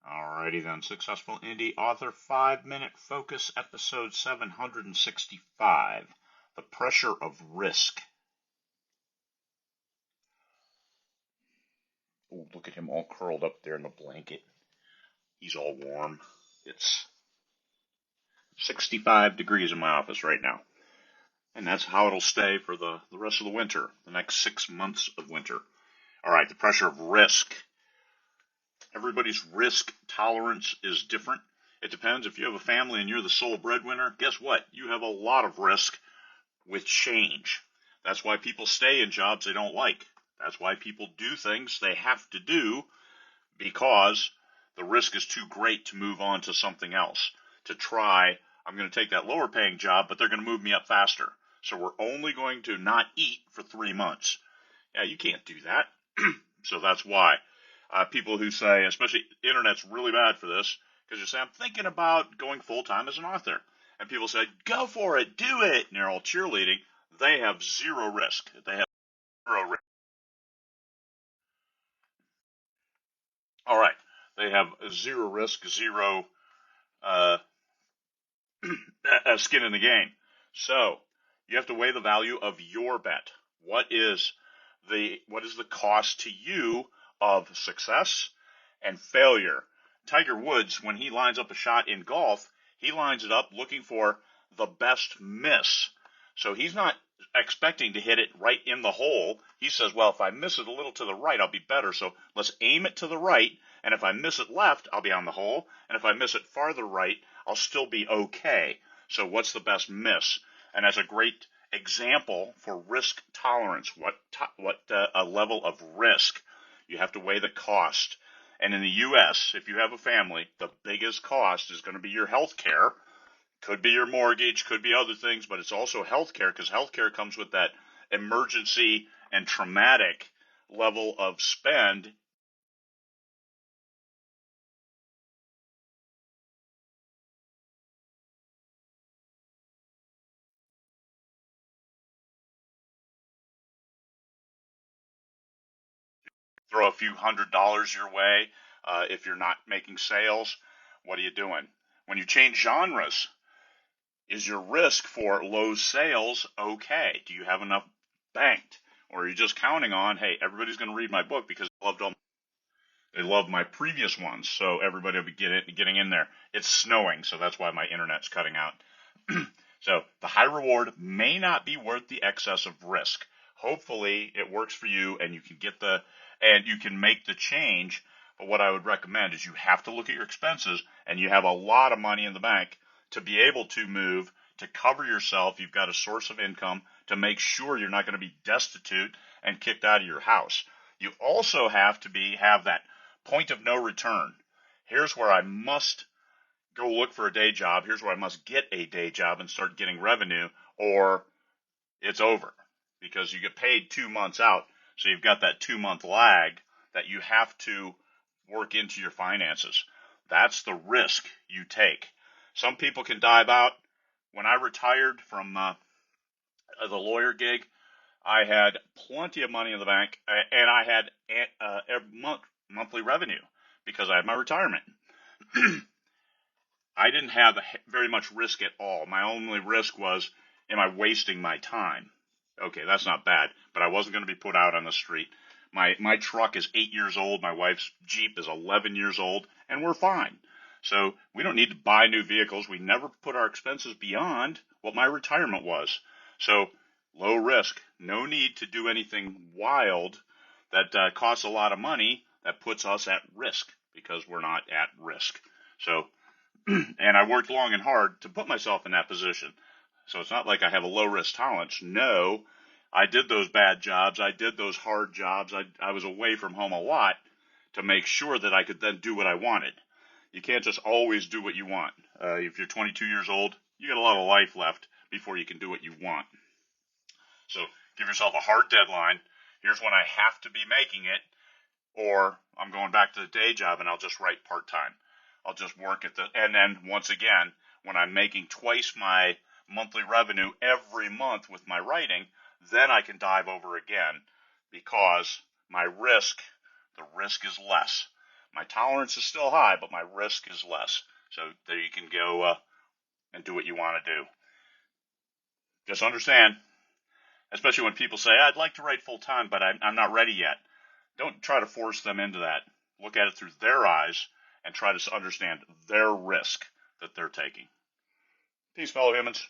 Alrighty then, Successful Indie Author 5-Minute Focus, episode 765, The Pressure of Risk. Oh, look at him all curled up there in the blanket. He's all warm. It's 65 degrees in my office right now. And that's how it'll stay for the rest of the winter, the next 6 months of winter. Alright, the pressure of risk. Everybody's risk tolerance is different. It depends. If you have a family and you're the sole breadwinner, guess what? You have a lot of risk with change. That's why people stay in jobs they don't like. That's why people do things they have to do, because the risk is too great to move on to something else. To try, I'm going to take that lower paying job, but they're going to move me up faster. So we're only going to not eat for 3 months. Yeah, you can't do that. So that's why. People who say, especially internet's really bad for this, because you say, I'm thinking about going full-time as an author. And people say, go for it, do it, and they're all cheerleading. They have zero risk. They have zero risk. All right. They have zero risk, zero uh, skin in the game. So you have to weigh the value of your bet. What is the cost to you of success and failure? Tiger Woods, when he lines up a shot in golf, he lines it up looking for the best miss. So he's not expecting to hit it right in the hole. He says, well, if I miss it a little to the right, I'll be better. So let's aim it to the right. And if I miss it left, I'll be on the hole. And if I miss it farther right, I'll still be okay. So what's the best miss? And that's a great example for risk tolerance. What a level of risk. You have to weigh the cost. And in the U.S., if you have a family, the biggest cost is going to be your health care. Could be your mortgage, could be other things, but it's also health care, because health care comes with that emergency and traumatic level of spend. Throw a few $100s your way. If you're not making sales, what are you doing? When you change genres, is your risk for low sales okay? Do you have enough banked? Or are you just counting on, hey, everybody's going to read my book because they love my previous ones, so everybody will be getting in there. It's snowing, so that's why my internet's cutting out. So the high reward may not be worth the excess of risk. Hopefully it works for you and you can make the change. But what I would recommend is you have to look at your expenses, and you have a lot of money in the bank to be able to move, to cover yourself. You've got a source of income to make sure you're not going to be destitute and kicked out of your house. You also have to have that point of no return. Here's where I must go look for a day job. Here's where I must get a day job and start getting revenue, or it's over, because you get paid 2 months out. So you've got that 2-month lag that you have to work into your finances. That's the risk you take. Some people can dive out. When I retired from the lawyer gig, I had plenty of money in the bank, and I had monthly revenue because I had my retirement. I didn't have very much risk at all. My only risk was, am I wasting my time? Okay, that's not bad, but I wasn't going to be put out on the street. My truck is 8 years old. My wife's Jeep is 11 years old, and we're fine. So we don't need to buy new vehicles. We never put our expenses beyond what my retirement was. So low risk. No need to do anything wild that costs a lot of money that puts us at risk, because we're not at risk. So, and I worked long and hard to put myself in that position. So it's not like I have a low risk tolerance. No, I did those bad jobs. I did those hard jobs. I was away from home a lot to make sure that I could then do what I wanted. You can't just always do what you want. If you're 22 years old, you got a lot of life left before you can do what you want. So give yourself a hard deadline. Here's when I have to be making it, or I'm going back to the day job and I'll just write part-time. I'll just work and then once again, when I'm making twice my monthly revenue every month with my writing, then I can dive over again, because the risk is less. My tolerance is still high, but my risk is less. So there you can go and do what you want to do. Just understand, especially when people say, I'd like to write full time, but I'm not ready yet. Don't try to force them into that. Look at it through their eyes and try to understand their risk that they're taking. Peace, fellow humans.